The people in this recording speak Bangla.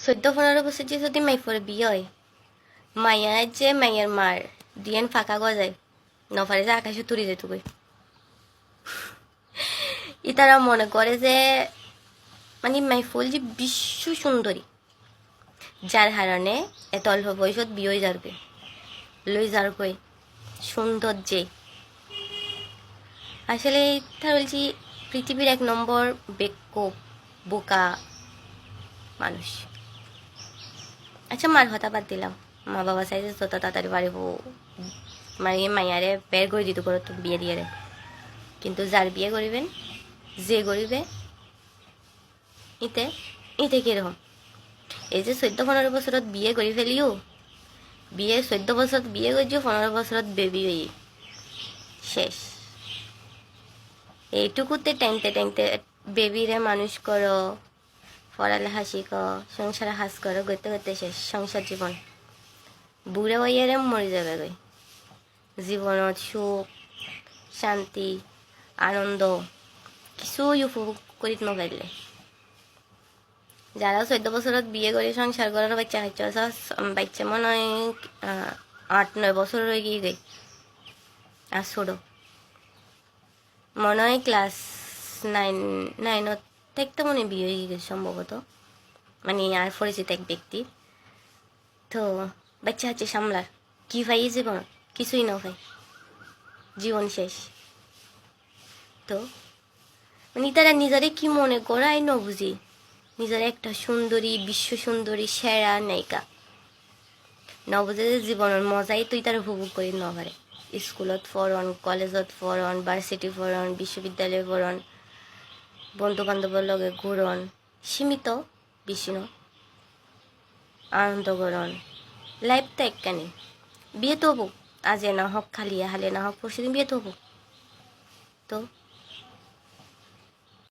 14-15 বছর যে যদি মাইফর বিয়ে হয় মাইয়া যে মাইয়ার মার দিয়েন ফাঁকা গজায় নফারে যে আকাশে তুলি যেত কই ইতারা মনে করে যে মানে মাইফুল যে বিশ্ব সুন্দরী যার কারণে এত অল্প বয়সত বিয়ে হয়ে যাবে লই যার কই সৌন্দর্যে আসলে তার বলছি পৃথিবীর 1 নম্বর বেকুব বোকা মানুষ। আচ্ছা মার হতা বাদ দিলাম, মা বাবা চাইছে যত তাড়াতাড়ি পারিব মানে মাইয়ারে বের করে দিতে করো তো বিয়ে দিয়ে রে, কিন্তু যার বিয়ে করিবেন যে করিবে ইতে ইতে কিরকম এই যে 14-15 বছরত বিয়ে করে ফেলিও, বিয়ে 14 বছর বিয়ে করছো 15 বছরত বেবি হই শেষ। এইটুকুতে টাইমতে টাইমতে বেবিরে মানুষ করো, পড়ালেখা শিখো, সংসারে হাস করো, করতে করতে শেষ সংসার জীবন। বুড়ে হইয়ারে মরে যাবে গই, জীবনত সুখ শান্তি আনন্দ কিছুই উপভোগ করিত নপারিলে। যারা 14 বছরত বিয়ে করে সংসার করার বাচ্চা হচ্ছে বাচ্চা মনে হয় 8-9 বছর হয়ে গিয়ে গই, আর ছোটো মনে হয় ক্লাস 9 থাকতে মনে বিয়ে হয়ে গেছে সম্ভবত, মানে আর পরিচিত এক ব্যক্তি। তো বাচ্চা হচ্ছে সামলার কি ভাই জীবন কিছুই না ভাই, জীবন শেষ। তো মানে তারা নিজেরে কি মনে করাই ন বুঝি, নিজের একটা সুন্দরী বিশ্ব সুন্দরী সেরা নায়িকা নবুঝে জীবনের মজাই তুই তার উপভোগ করি নপারে। স্কুলত পঢ়ন, কলেজত পঢ়ন, ভার্চিটি পঢ়ন, বিশ্ববিদ্যালয় পঢ়ন, বন্ধু বান্ধবের লগে ঘুরন, সীমিত বেশি ন আনন্দ করন, লাইফ তো একখানি। বিয়ে তো হবো আজ না হোক খালি হালে না হোক পরশুদিন বিয়ে তো হবো। তো